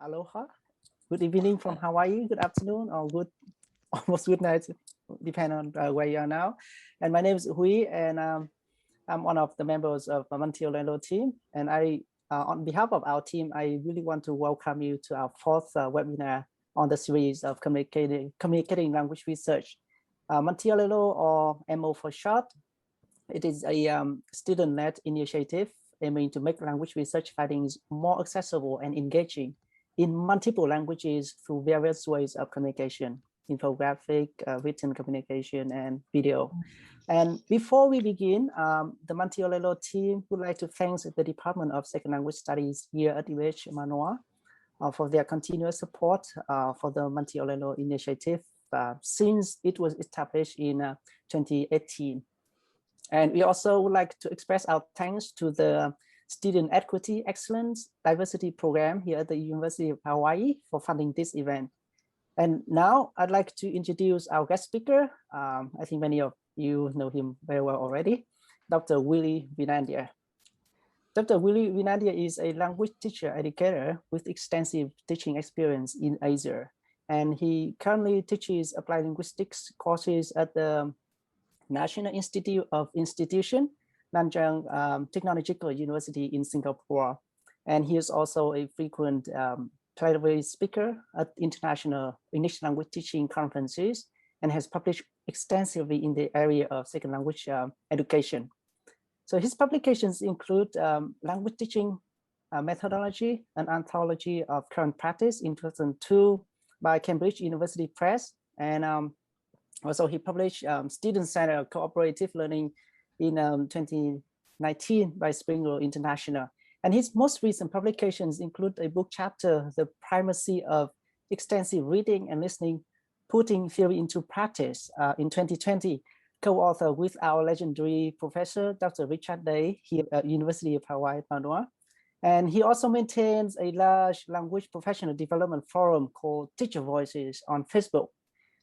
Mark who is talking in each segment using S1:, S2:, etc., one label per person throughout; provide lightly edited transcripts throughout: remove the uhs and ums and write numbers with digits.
S1: Aloha. Good evening from Hawaii. Good afternoon or good, almost good night, depending on where you are now. And my name is Huy, and I'm one of the members of the Multiolelo team. And on behalf of our team, I really want to welcome you to our fourth webinar on the series of communicating language research. Multiolelo, or MO for short, it is a student-led initiative aiming to make language research findings more accessible and engaging in multiple languages through various ways of communication, infographic, written communication, and video. And before we begin, the Multiolelo team would like to thank the Department of Second Language Studies here at UH Manoa for their continuous support for the Multiolelo initiative since it was established in 2018. And we also would like to express our thanks to the Student Equity Excellence Diversity Program here at the University of Hawaii for funding this event. And now I'd like to introduce our guest speaker. I think many of you know him very well already, Dr. Willy Renandya. Dr. Willy Renandya is a language teacher educator with extensive teaching experience in Asia. And he currently teaches applied linguistics courses at the National Institute of Institution, Nanyang Technological University in Singapore. And he is also a frequent travel speaker at international English language teaching conferences and has published extensively in the area of second language education. So his publications include language teaching methodology, an anthology of current practice in 2002 by Cambridge University Press, and also he published student-centered cooperative learning in 2019 by Springfield International. And his most recent publications include a book chapter, The Primacy of Extensive Reading and Listening, Putting Theory into Practice in 2020, co-author with our legendary professor, Dr. Richard Day, here at University of Hawaii, Manoa. And he also maintains a large language professional development forum called Teacher Voices on Facebook.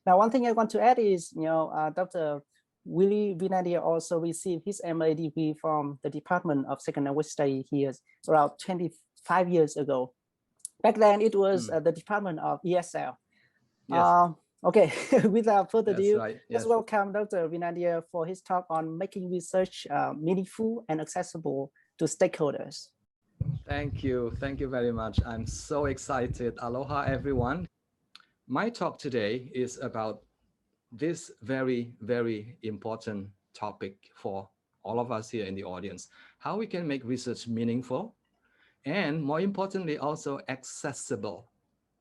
S1: Now, one thing I want to add is, Dr. Willy Renandya also received his MA degree from the Department of Second Language Studies here around 25 years ago. Back then, it was the Department of ESL.
S2: Yes.
S1: Okay, without further ado,
S2: right.
S1: let's welcome Dr. Renandya for his talk on making research meaningful and accessible to stakeholders.
S2: Thank you very much. I'm so excited. Aloha, everyone. My talk today is about this very, very important topic for all of us here in the audience, how we can make research meaningful and, more importantly, also accessible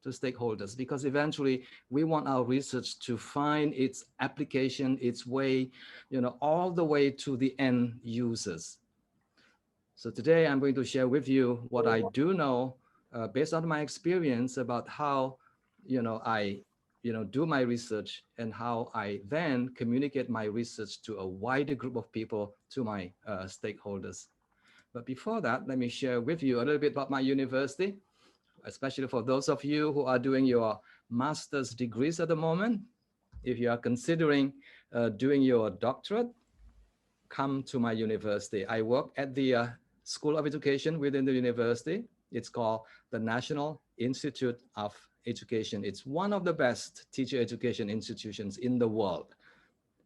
S2: to stakeholders, because eventually we want our research to find its application, its way, all the way to the end users. So today I'm going to share with you what I do know based on my experience about how I do my research and how I then communicate my research to a wider group of people, to my stakeholders. But before that, let me share with you a little bit about my university, especially for those of you who are doing your master's degrees at the moment. If you are considering doing your doctorate, come to my university. I work at the School of Education within the university. It's called the National Institute of Education. It's one of the best teacher education institutions in the world,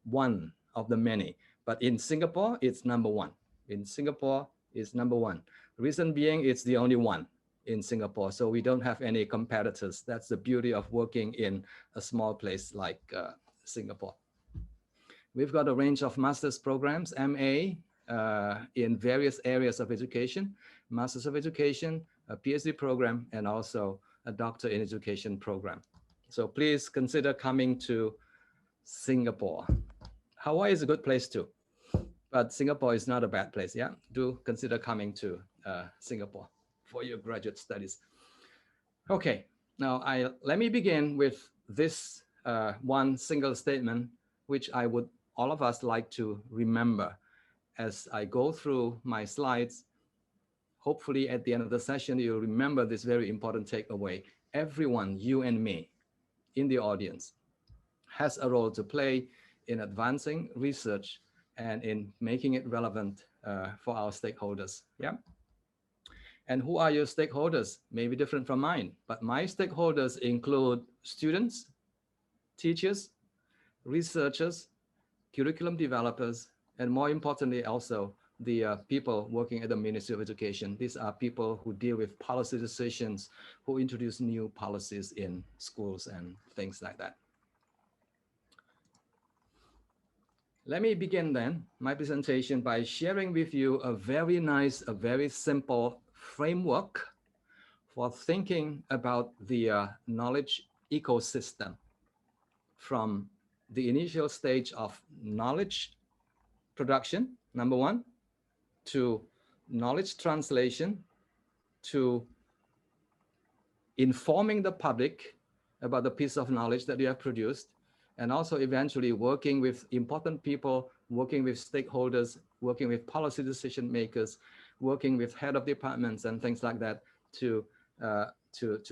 S2: one of the many. But in Singapore, it's number one. In Singapore, it's number one. Reason being, it's the only one in Singapore. So we don't have any competitors. That's the beauty of working in a small place like Singapore. We've got a range of master's programs, MA, in various areas of education, Masters of Education, a PhD program, and also a Doctor in Education program. So please consider coming to Singapore. Hawaii is a good place too, but Singapore is not a bad place. Yeah, do consider coming to Singapore for your graduate studies. Okay, now let me begin with this one single statement, which I would all of us like to remember as I go through my slides. Hopefully at the end of the session, you'll remember this very important takeaway. Everyone, you and me in the audience, has a role to play in advancing research and in making it relevant for our stakeholders. Yeah. And who are your stakeholders? Maybe different from mine, but my stakeholders include students, teachers, researchers, curriculum developers, and more importantly, also the people working at the Ministry of Education. These are people who deal with policy decisions, who introduce new policies in schools and things like that. Let me begin then my presentation by sharing with you a very nice, a very simple framework for thinking about the knowledge ecosystem from the initial stage of knowledge production, number one, to knowledge translation, to informing the public about the piece of knowledge that you have produced, and also eventually working with important people, working with stakeholders, working with policy decision makers, working with head of departments and things like that to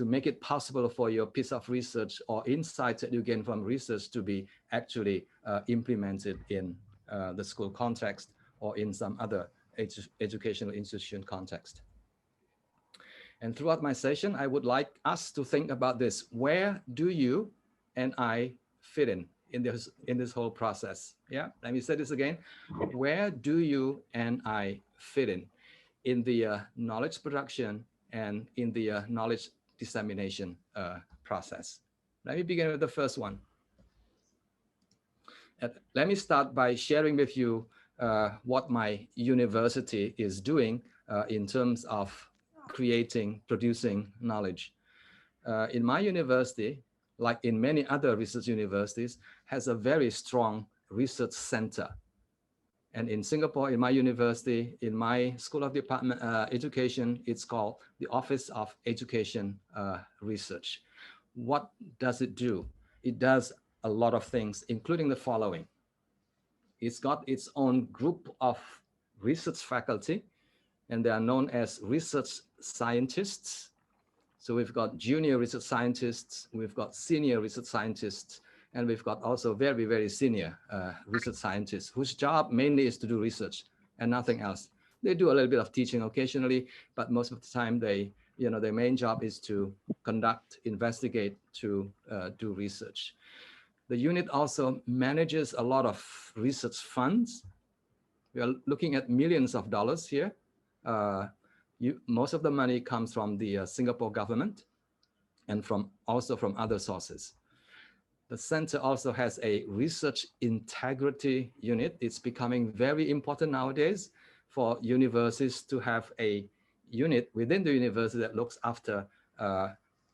S2: make it possible for your piece of research or insights that you gain from research to be actually implemented in the school context or in some other educational institution context. And throughout my session, I would like us to think about this. Where do you and I fit in this whole process? Yeah, let me say this again. Where do you and I fit in the knowledge production and in the knowledge dissemination process? Let me begin with the first one. Let me start by sharing with you what my university is doing in terms of producing knowledge. In my university, like in many other research universities, has a very strong research center. And in Singapore, in my university, in my School of Department Education, it's called the Office of Education Research. What does it do? It does a lot of things, including the following. It's got its own group of research faculty, and they are known as research scientists. So we've got junior research scientists, we've got senior research scientists, and we've got also very, very senior research scientists whose job mainly is to do research and nothing else. They do a little bit of teaching occasionally, but most of the time their main job is to conduct, investigate, to do research. The unit also manages a lot of research funds. We are looking at millions of dollars here. Most of the money comes from the Singapore government and also from other sources. The center also has a research integrity unit. It's becoming very important nowadays for universities to have a unit within the university that looks after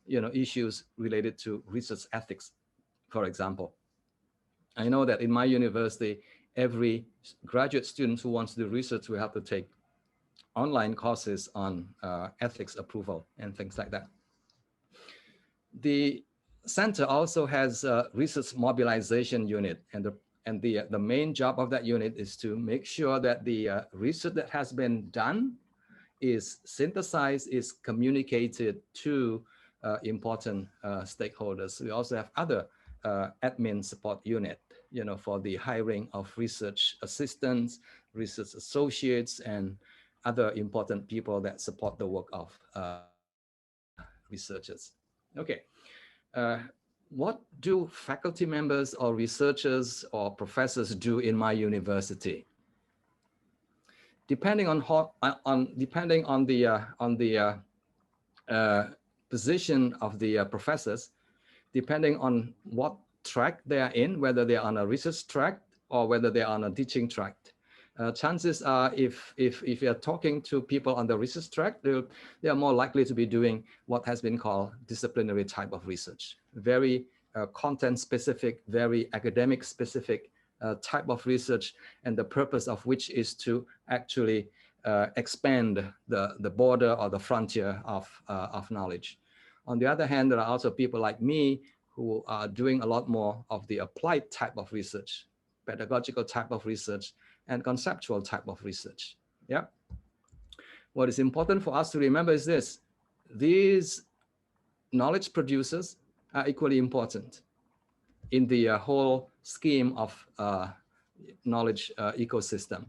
S2: issues related to research ethics, for example. I know that in my university, every graduate student who wants to do research will have to take online courses on ethics approval and things like that. The center also has a research mobilization unit, and the main job of that unit is to make sure that the research that has been done is synthesized, is communicated to important stakeholders. We also have other admin support unit, for the hiring of research assistants, research associates, and other important people that support the work of researchers. Okay, what do faculty members or researchers or professors do in my university? Depending on the position of the professors, depending on what track they are in, whether they are on a research track or whether they are on a teaching track. Chances are, if you're talking to people on the research track, they are more likely to be doing what has been called disciplinary type of research, very content specific, very academic specific type of research, and the purpose of which is to actually expand the border or the frontier of knowledge. On the other hand, there are also people like me who are doing a lot more of the applied type of research, pedagogical type of research, and conceptual type of research. Yeah. What is important for us to remember is this: these knowledge producers are equally important in the whole scheme of knowledge ecosystem.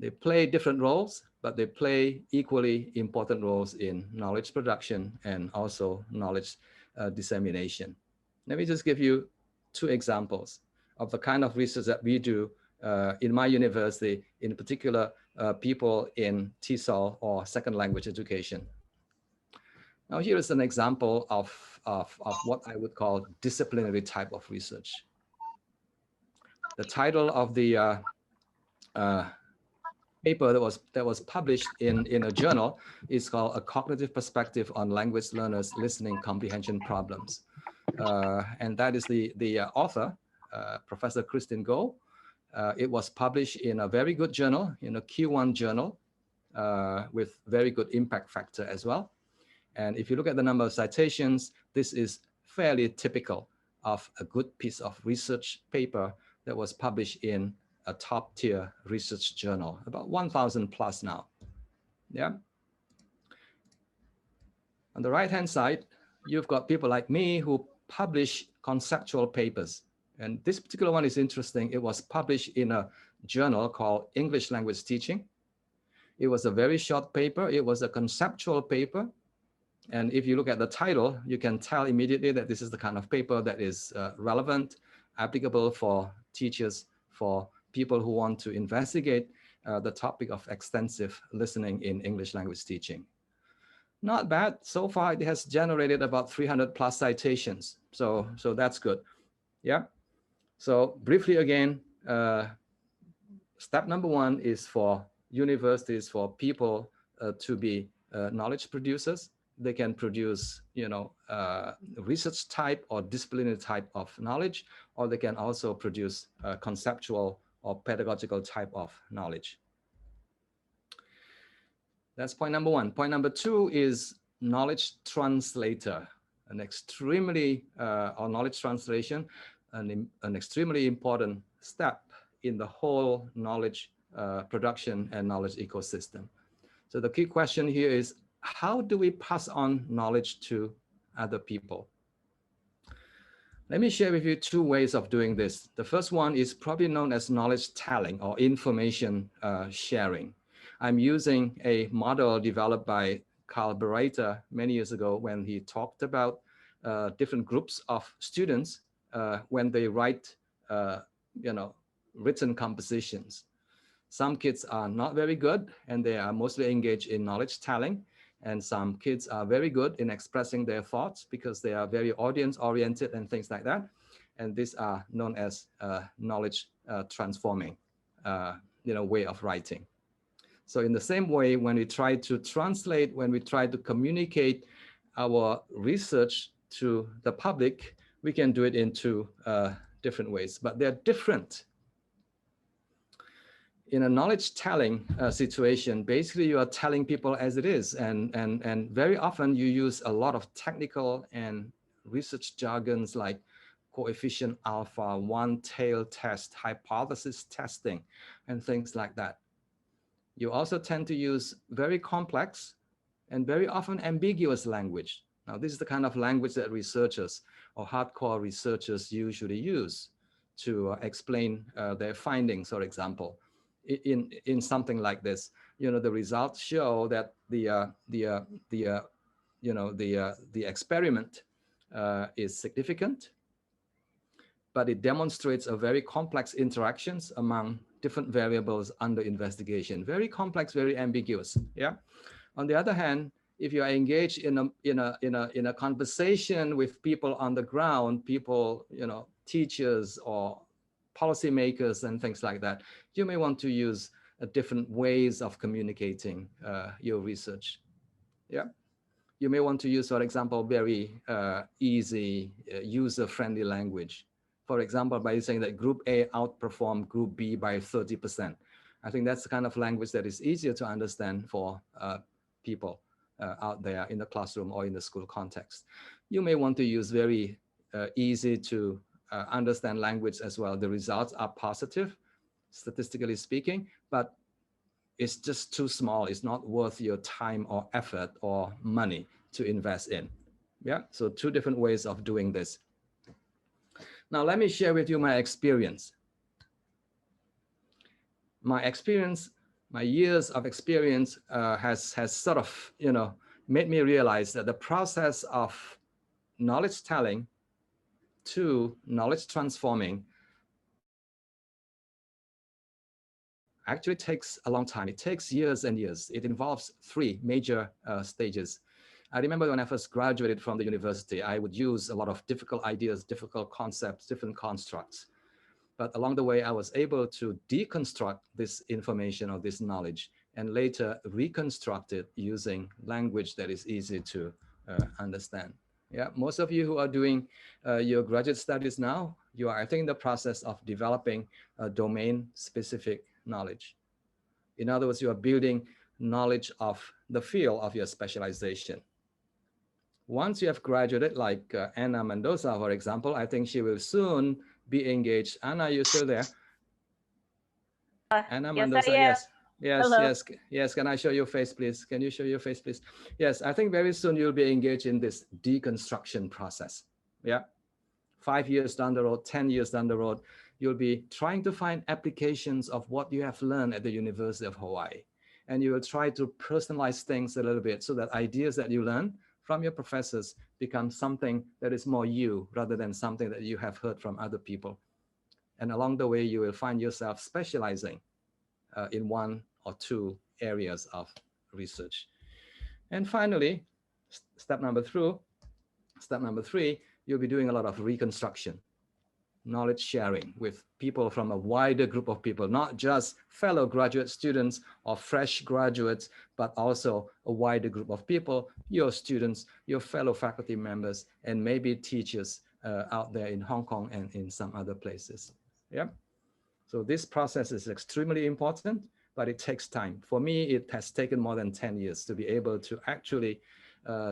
S2: They play different roles, but they play equally important roles in knowledge production and also knowledge dissemination. Let me just give you two examples of the kind of research that we do in my university, in particular, people in TESOL or second language education. Now, here is an example of what I would call disciplinary type of research. The title of the paper that was published in a journal is called A Cognitive Perspective on Language Learners' Listening Comprehension Problems. And that is the author, Professor Kristen Go. It was published in a very good journal, in a Q1 journal, with very good impact factor as well. And if you look at the number of citations, this is fairly typical of a good piece of research paper that was published in a top tier research journal, about 1,000 plus now. Yeah. On the right-hand side, you've got people like me who publish conceptual papers. And this particular one is interesting. It was published in a journal called English Language Teaching. It was a very short paper. It was a conceptual paper. And if you look at the title, you can tell immediately that this is the kind of paper that is relevant, applicable for teachers, for people who want to investigate the topic of extensive listening in English language teaching. Not bad. So far, it has generated about 300 plus citations. So that's good. Yeah. So briefly again, step number one is for universities, for people to be knowledge producers. They can produce, research type or disciplinary type of knowledge, or they can also produce conceptual or pedagogical type of knowledge. That's point number one. Point number two is knowledge translator, an extremely, or knowledge translation, an extremely important step in the whole knowledge production and knowledge ecosystem. So the key question here is, how do we pass on knowledge to other people? Let me share with you two ways of doing this. The first one is probably known as knowledge telling or information sharing. I'm using a model developed by Co-moderator many years ago when he talked about different groups of students when they write, written compositions. Some kids are not very good and they are mostly engaged in knowledge telling. And some kids are very good in expressing their thoughts because they are very audience oriented and things like that. And these are known as knowledge transforming, way of writing. So in the same way, when we try to translate, when we try to communicate our research to the public, we can do it in two different ways, but they're different. In a knowledge telling situation, basically you are telling people as it is. And very often you use a lot of technical and research jargons like coefficient alpha, one-tailed test, hypothesis testing, and things like that. You also tend to use very complex and very often ambiguous language. Now, this is the kind of language that researchers or hardcore researchers usually use to explain their findings, for example. In something like this, the results show that the experiment is significant, but it demonstrates a very complex interactions among different variables under investigation. Very complex, very ambiguous. Yeah. On the other hand, if you are engaged in a conversation with people on the ground, people, teachers or policymakers and things like that, you may want to use different ways of communicating your research. Yeah, you may want to use, for example, very easy, user-friendly language. For example, by saying that Group A outperformed Group B by 30%. I think that's the kind of language that is easier to understand for people out there in the classroom or in the school context. You may want to use very easy to understand language as well. The results are positive, statistically speaking, but it's just too small. It's not worth your time or effort or money to invest in. Yeah, so two different ways of doing this. Now, let me share with you my experience. My experience my years of experience has sort of, made me realize that the process of knowledge telling to knowledge transforming actually takes a long time. It takes years and years. It involves three major stages. I remember when I first graduated from the university, I would use a lot of difficult ideas, difficult concepts, different constructs. But along the way, I was able to deconstruct this information or this knowledge and later reconstruct it using language that is easy to understand. Yeah, most of you who are doing your graduate studies now, you are, I think, in the process of developing a domain-specific knowledge. In other words, you are building knowledge of the field of your specialization. Once you have graduated, like Anna Mendoza, for example, I think she will soon be engaged. Anna, you still there? Anna Mendoza, yes. Yes,
S1: Hello.
S2: yes, yes. Can I show your face, please? Can you show your face, please? Yes, I think very soon you'll be engaged in this deconstruction process. Yeah. 5 years down the road, 10 years down the road, you'll be trying to find applications of what you have learned at the University of Hawaii. And you will try to personalize things a little bit so that ideas that you learn from your professors become something that is more you rather than something that you have heard from other people. And along the way, you will find yourself specializing in one or two areas of research. And finally, step number three, you'll be doing a lot of reconstruction, knowledge sharing with people from a wider group of people, not just fellow graduate students or fresh graduates, but also a wider group of people, your students, your fellow faculty members, and maybe teachers out there in Hong Kong and in some other places. Yeah. So this process is extremely important, but it takes time. For me, it has taken more than 10 years to be able to actually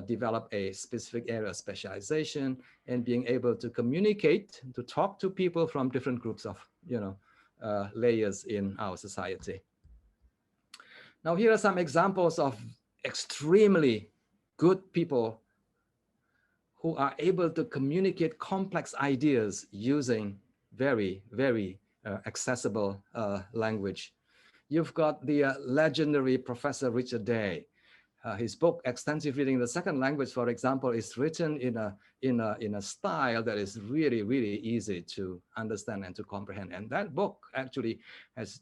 S2: develop a specific area of specialization and being able to communicate, to talk to people from different groups of, layers in our society. Now, here are some examples of extremely good people who are able to communicate complex ideas using very, very accessible language. You've got the legendary Professor Richard Day. His book, Extensive Reading in the Second Language, for example, is written in a style that is really, really easy to understand and to comprehend. And that book actually has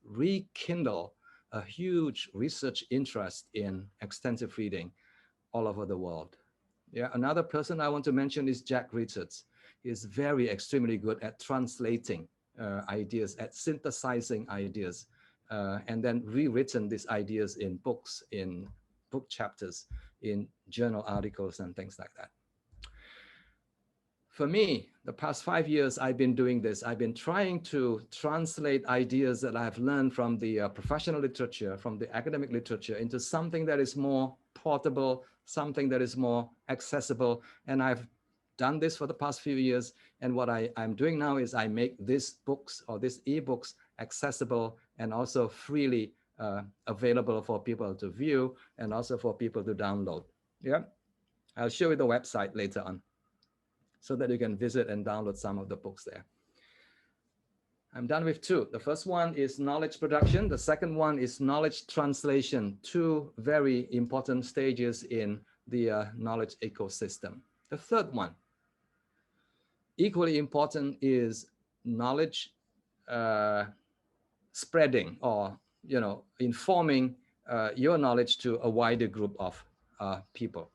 S2: rekindled a huge research interest in extensive reading all over the world. Yeah, another person I want to mention is Jack Richards. He's extremely good at translating ideas, at synthesizing ideas, and then rewritten these ideas in books, in book chapters, in journal articles and things like that. For me, the past 5 years, I've been doing this. I've been trying to translate ideas that I've learned from the professional literature, from the academic literature, into something that is more portable, something that is more accessible. And I've done this for the past few years. And what I'm doing now is I make these books or these ebooks accessible and also freely available for people to view and also for people to download. Yeah, I'll show you the website later on so that you can visit and download some of the books there. I'm done with two. The first one is knowledge production. The second one is knowledge translation, two very important stages in the knowledge ecosystem. The third one, equally important, is knowledge spreading or informing your knowledge to a wider group of people.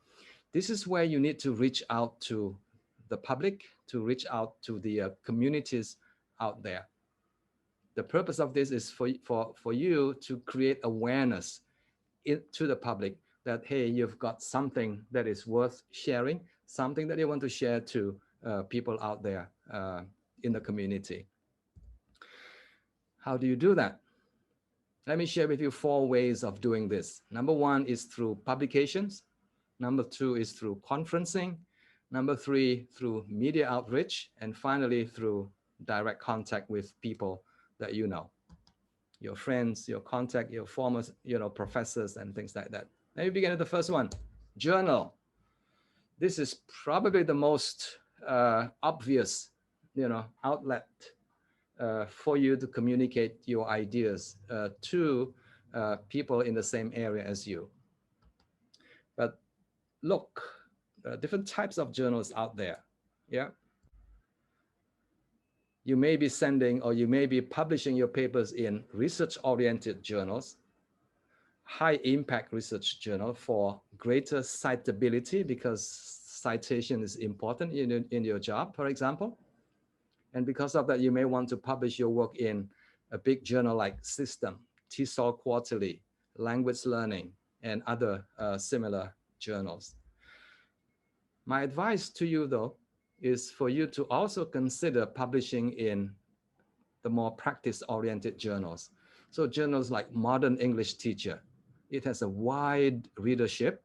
S2: This is where you need to reach out to the public, to reach out to the communities out there. The purpose of this is for you to create awareness to the public that, hey, you've got something that is worth sharing, something that you want to share to people out there in the community. How do you do that? Let me share with you 4 ways of doing this. Number 1 is through publications. Number 2 is through conferencing. Number 3, through media outreach. And finally, through direct contact with people that you know, your friends, your contact, your former professors and things like that. Let me begin with the first one, journal. This is probably the most obvious outlet for you to communicate your ideas to people in the same area as you. But look, different types of journals out there. Yeah. You may be sending or you may be publishing your papers in research-oriented journals, high impact research journal for greater citability, because citation is important in your job, for example. And because of that, you may want to publish your work in a big journal like System, TESOL Quarterly, Language Learning, and other similar journals. My advice to you, though, is for you to also consider publishing in the more practice-oriented journals. So journals like Modern English Teacher, it has a wide readership.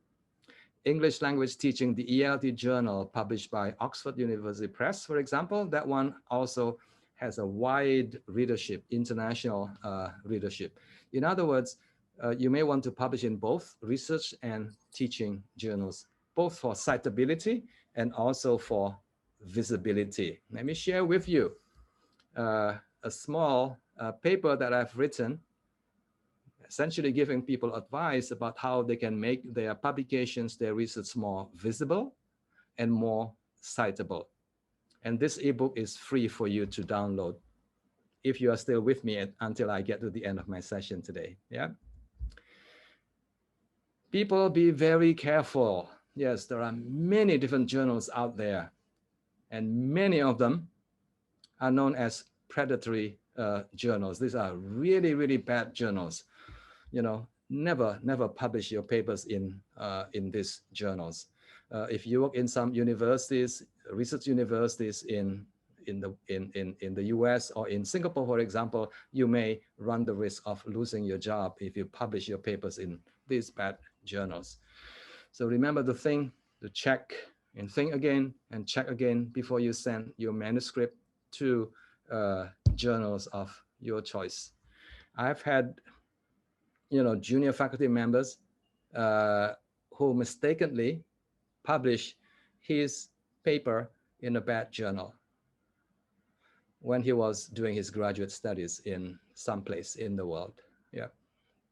S2: English Language Teaching, the ELT journal published by Oxford University Press, for example, that one also has a wide readership, international readership. In other words, you may want to publish in both research and teaching journals, both for citability and also for visibility. Let me share with you a small paper that I've written, essentially giving people advice about how they can make their publications, their research more visible and more citable. And this ebook is free for you to download if you are still with me until I get to the end of my session today. Yeah. People, be very careful. Yes, there are many different journals out there, and many of them are known as predatory journals. These are really, really bad journals. You know, never publish your papers in these journals. If you work in some universities, research universities in the US or in Singapore, for example, you may run the risk of losing your job if you publish your papers in these bad journals. So remember the thing to check and think again and check again before you send your manuscript to journals of your choice. I've had junior faculty members who mistakenly published his paper in a bad journal when he was doing his graduate studies in some place in the world. Yeah.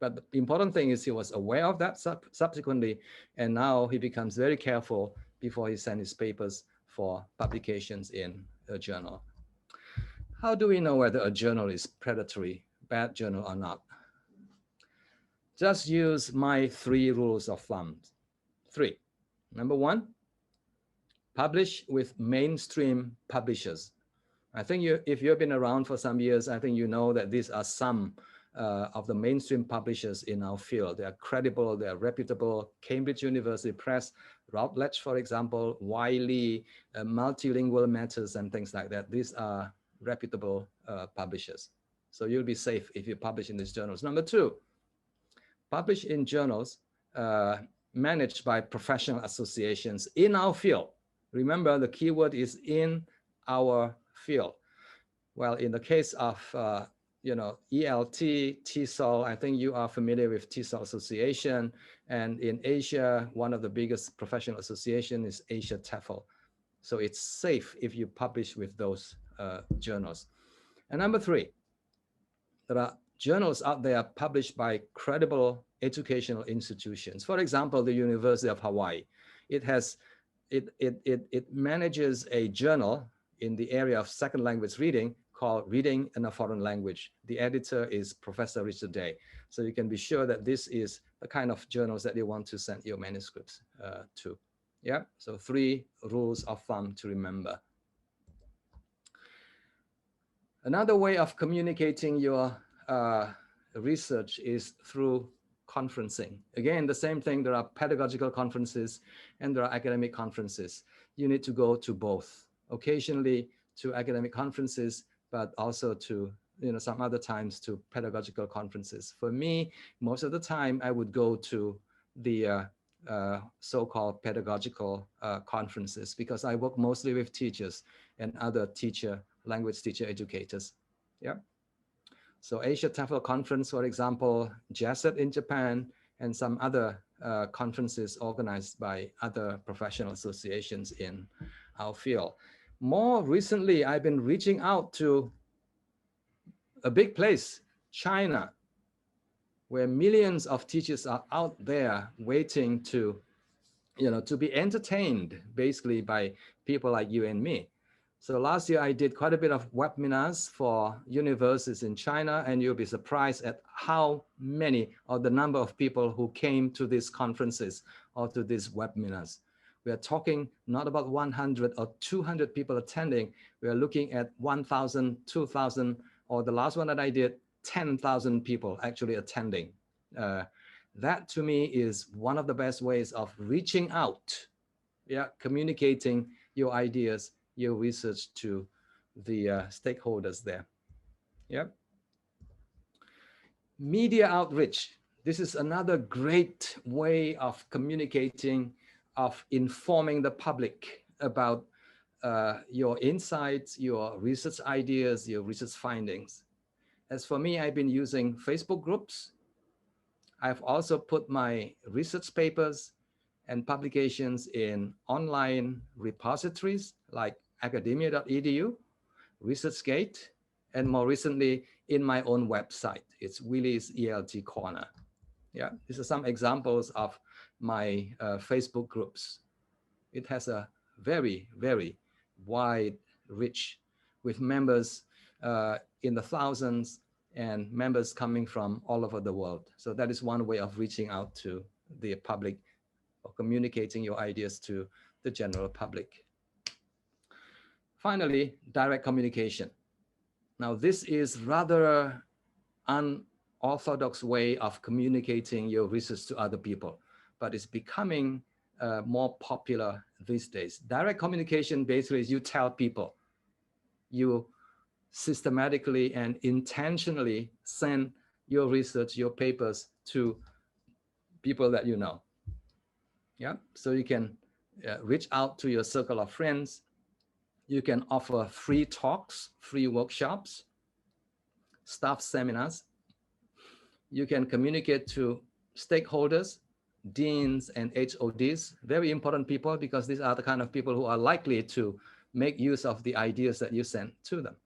S2: But the important thing is he was aware of that subsequently, and now he becomes very careful before he sends his papers for publications in a journal. How do we know whether a journal is predatory, bad journal or not? Just use my 3 rules of thumb. 3. Number 1, publish with mainstream publishers. I think if you've been around for some years, I think you know that these are some of the mainstream publishers in our field. They are credible, they are reputable. Cambridge University Press, Routledge, for example, Wiley, Multilingual Matters, and things like that. These are reputable publishers. So you'll be safe if you publish in these journals. Number 2, publish in journals managed by professional associations in our field. Remember, the keyword is in our field. Well, in the case of ELT, TESOL, I think you are familiar with TESOL Association, and in Asia, one of the biggest professional associations is Asia TEFL. So it's safe if you publish with those journals. And number 3, there are journals out there published by credible educational institutions. For example, the University of Hawaii. It manages a journal in the area of second language reading called Reading in a Foreign Language. The editor is Professor Richard Day. So you can be sure that this is the kind of journals that you want to send your manuscripts to. Yeah, so 3 rules of thumb to remember. Another way of communicating your research is through conferencing. Again, the same thing, there are pedagogical conferences and there are academic conferences. You need to go to both. Occasionally to academic conferences, but also to some other times to pedagogical conferences. For me, most of the time I would go to the so-called pedagogical conferences because I work mostly with teachers and other language teacher educators. Yeah. So Asia TEFL conference, for example, JASET in Japan, and some other conferences organized by other professional associations in our field. More recently, I've been reaching out to a big place, China, where millions of teachers are out there waiting to, to be entertained basically by people like you and me. So last year I did quite a bit of webinars for universities in China, and you'll be surprised at how many or the number of people who came to these conferences or to these webinars. We are talking not about 100 or 200 people attending. We are looking at 1,000, 2,000, or the last one that I did, 10,000 people actually attending. That to me is one of the best ways of reaching out, communicating your ideas, your research to the stakeholders there. Media outreach. This is another great way of communicating, of informing the public about your insights, your research ideas, your research findings. As for me, I've been using Facebook groups. I've also put my research papers and publications in online repositories like academia.edu, ResearchGate, and more recently in my own website. It's Willy's ELT Corner. These are some examples of my Facebook groups. It has a very, very wide reach with members in the thousands and members coming from all over the world. So that is one way of reaching out to the public or communicating your ideas to the general public. Finally, direct communication. Now, this is rather an unorthodox way of communicating your research to other people, but it's becoming more popular these days. Direct communication basically is you tell people, you systematically and intentionally send your research, your papers to people that you know. So you can reach out to your circle of friends. You can offer free talks, free workshops, staff seminars. You can communicate to stakeholders, deans and HODs, very important people, because these are the kind of people who are likely to make use of the ideas that you send to them.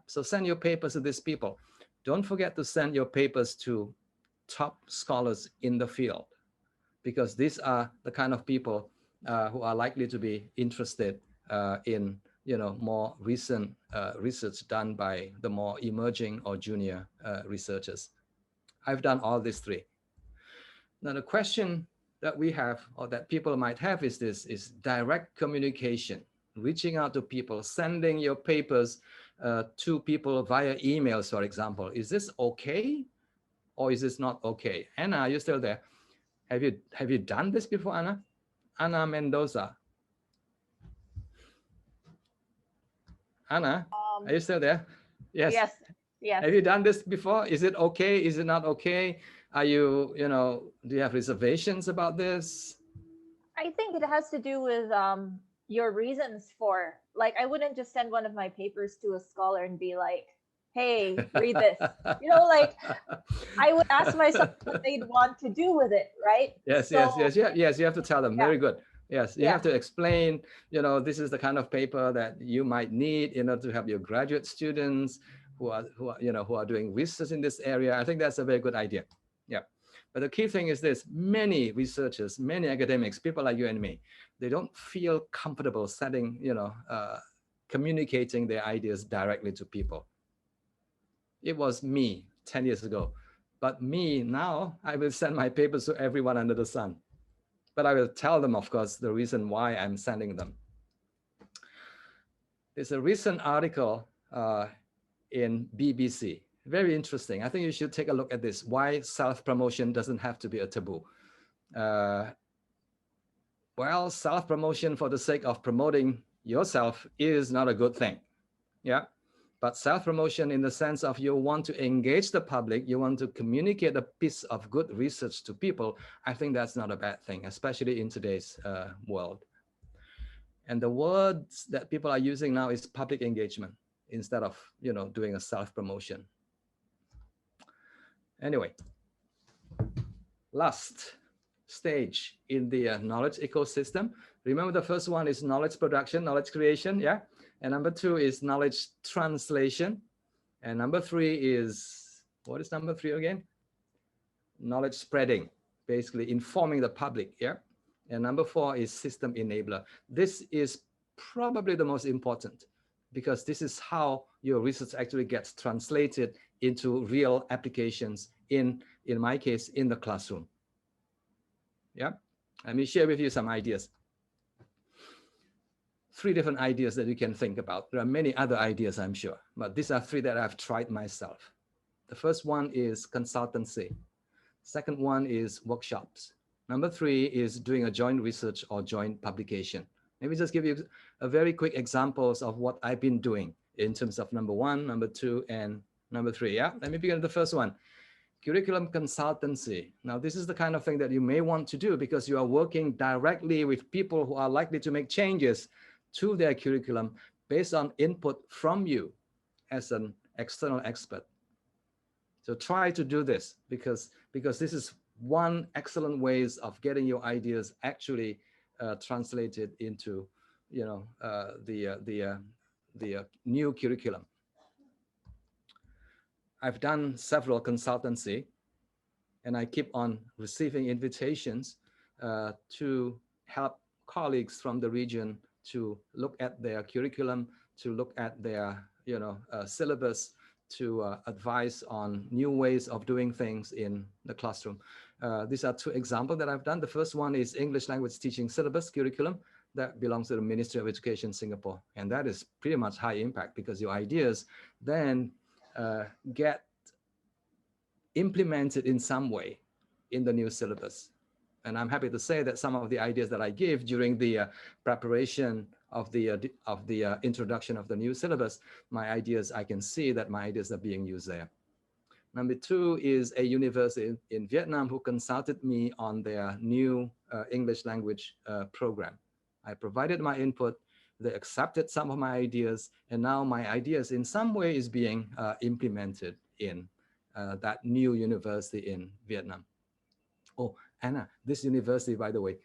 S2: So send your papers to these people. Don't forget to send your papers to top scholars in the field, because these are the kind of people who are likely to be interested in more recent research done by the more emerging or junior researchers. I've done all these three. Now the question that we have, or that people might have, is direct communication, reaching out to people, sending your papers to people via emails, for example. Is this okay, or is this not okay? Anna, are you still there? Have you done this before, Anna? Anna Mendoza. Anna, are you still there? Yes.
S3: Yes.
S2: Have you done this before? Is it okay? Is it not okay? Are you, do you have reservations about this?
S3: I think it has to do with your reasons for, like, I wouldn't just send one of my papers to a scholar and be like, hey, read this. Like, I would ask myself what they'd want to do with it, right?
S2: Yes, you have to tell them. Very good. Yes, you have to explain, this is the kind of paper that you might need, to help your graduate students who are doing research in this area. I think that's a very good idea. But the key thing is this: many researchers, many academics, people like you and me, they don't feel comfortable communicating their ideas directly to people. It was me 10 years ago, but me now, I will send my papers to everyone under the sun. But I will tell them, of course, the reason why I'm sending them. There's a recent article in BBC. Very interesting. I think you should take a look at this. Why self-promotion doesn't have to be a taboo. Well, self-promotion for the sake of promoting yourself is not a good thing. But self-promotion in the sense of you want to engage the public, you want to communicate a piece of good research to people, I think that's not a bad thing, especially in today's world. And the words that people are using now is public engagement instead of, doing a self-promotion. Anyway, last stage in the knowledge ecosystem. Remember, the first one is knowledge production, knowledge creation, and number two is knowledge translation. And number 3 is, what is number 3 again? Knowledge spreading, basically informing the public. Yeah. And number 4 is system enabler. This is probably the most important, because this is how your research actually gets translated into real applications in my case, in the classroom. Yeah. Let me share with you some ideas. 3 different ideas that you can think about. There are many other ideas, I'm sure, but these are 3 that I've tried myself. The first one is consultancy. Second one is workshops. Number 3 is doing a joint research or joint publication. Maybe just give you a very quick examples of what I've been doing in terms of number 1, number 2, and number 3. Yeah, let me begin with the first one. Curriculum consultancy. Now, this is the kind of thing that you may want to do because you are working directly with people who are likely to make changes to their curriculum based on input from you as an external expert. So try to do this because this is one excellent ways of getting your ideas actually translated into, you know, the new curriculum. I've done several consultancy, and I keep on receiving invitations to help colleagues from the region to look at their curriculum, to look at their, you know, syllabus, to advise on new ways of doing things in the classroom. These are 2 examples that I've done. The first one is English language teaching syllabus curriculum that belongs to the Ministry of Education Singapore. And that is pretty much high impact because your ideas then get implemented in some way in the new syllabus. And I'm happy to say that some of the ideas that I give during the preparation of the introduction of the new syllabus, my ideas, I can see that my ideas are being used there. Number 2 is a university in Vietnam who consulted me on their new English language program. I provided my input, they accepted some of my ideas, and now my ideas in some way is being implemented in that new university in Vietnam. Oh, Anna, this university, by the way,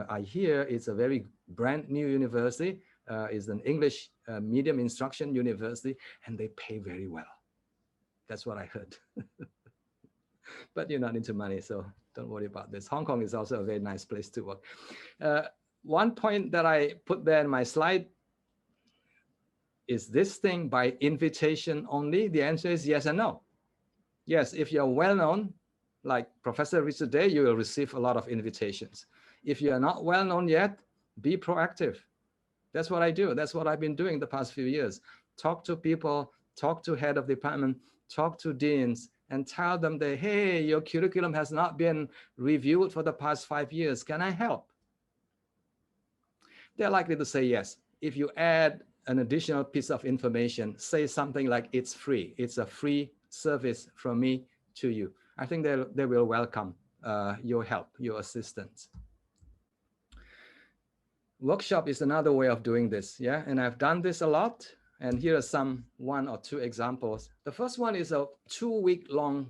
S2: I hear it's a very brand new university. It's an English medium instruction university, and they pay very well. That's what I heard. But you're not into money, so don't worry about this. Hong Kong is also a very nice place to work. One point that I put there in my slide, is this thing by invitation only? The answer is yes and no. Yes, if you're well-known, like Professor Richard Day, you will receive a lot of invitations. If you are not well-known yet, be proactive. That's what I do. That's what I've been doing the past few years. Talk to people, talk to head of department, talk to deans, and tell them that, hey, your curriculum has not been reviewed for the past 5 years. Can I help? They're likely to say yes. If you add an additional piece of information, say something like it's free. It's a free service from me to you. I think they will welcome your help, your assistance. Workshop is another way of doing this, yeah? And I've done this a lot. And here are some 1 or 2 examples. The first one is a 2-week-long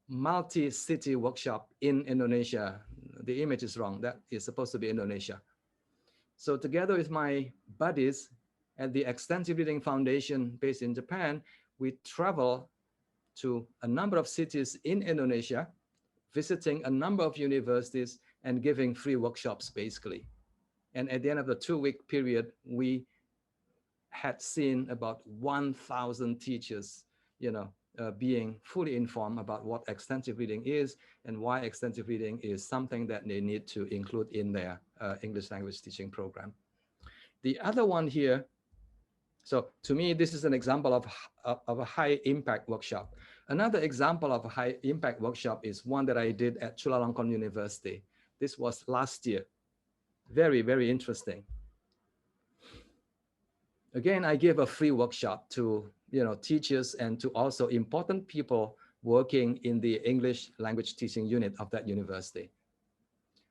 S2: multi-city workshop in Indonesia. The image is wrong. That is supposed to be Indonesia. So together with my buddies at the Extensive Reading Foundation based in Japan, we travel to a number of cities in Indonesia, visiting a number of universities and giving free workshops basically. And at the end of the 2-week period, we had seen about 1,000 teachers, being fully informed about what extensive reading is and why extensive reading is something that they need to include in their English language teaching program. The other one here, so to me, this is an example of a high impact workshop. Another example of a high impact workshop is one that I did at Chulalongkorn University. This was last year. Very, very interesting. Again, I gave a free workshop to teachers and to also important people working in the English language teaching unit of that university.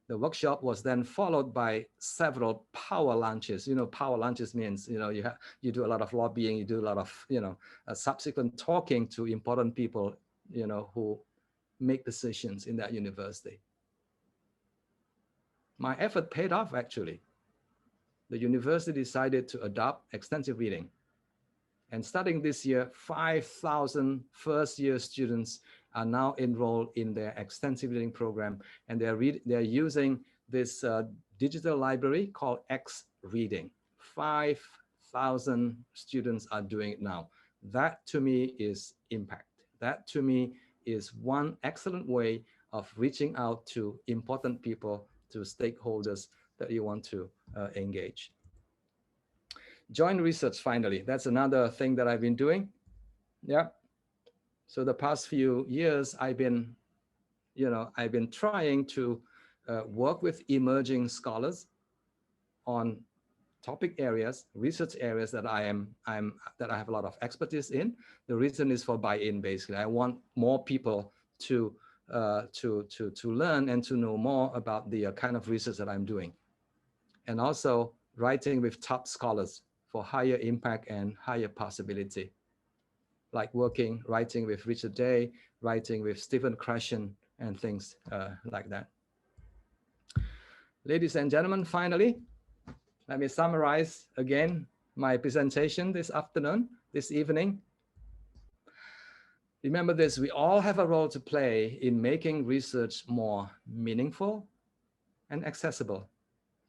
S2: The workshop was then followed by several power lunches. Power lunches means you do a lot of lobbying, you do a lot of subsequent talking to important people who make decisions in that university. My effort paid off actually. The university decided to adopt extensive reading. And starting this year, 5,000 first-year students are now enrolled in their extensive reading program, and they're using this digital library called X Reading. 5,000 students are doing it now. That to me is impact. That to me is one excellent way of reaching out to important people, to stakeholders that you want to engage. Joint research, finally, that's another thing that I've been doing. Yeah. So the past few years, I've been trying to work with emerging scholars on topic areas, research areas that I have a lot of expertise in. The reason is for buy-in, basically. I want more people to learn and to know more about the kind of research that I'm doing. And also writing with top scholars for higher impact and higher possibility. Like writing with Richard Day, writing with Stephen Kristen, and things like that. Ladies and gentlemen, finally, let me summarize again my presentation this evening. Remember this, we all have a role to play in making research more meaningful and accessible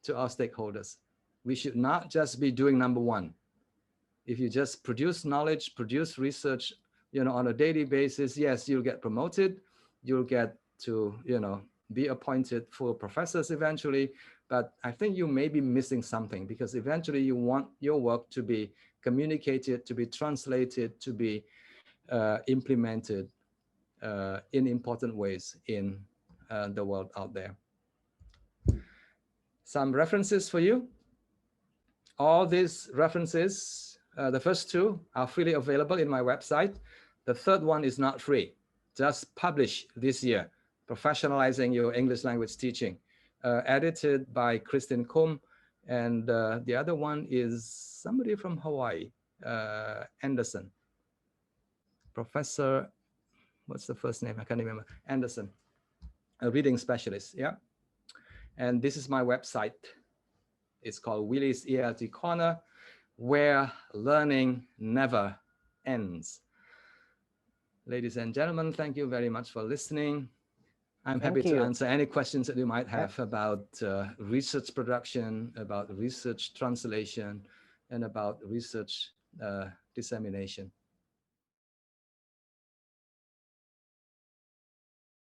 S2: to our stakeholders. We should not just be doing number one. If you just produce knowledge, produce research, on a daily basis, yes, you'll get promoted, you'll get to, be appointed full professors eventually, but I think you may be missing something, because eventually you want your work to be communicated, to be translated, to be implemented in important ways in the world out there. Some references for you. All these references, the first two are freely available in my website. The third one is not free, just published this year, Professionalizing Your English Language Teaching, edited by Kristen, and the other one is somebody from Hawaii, Anderson. Professor, what's the first name? I can't remember. Anderson, a reading specialist, yeah. And this is my website. It's called Willy's ELT Corner, where learning never ends. Ladies and gentlemen, thank you very much for listening. I'm happy to answer any questions that you might have about research production, about research translation, and about research dissemination.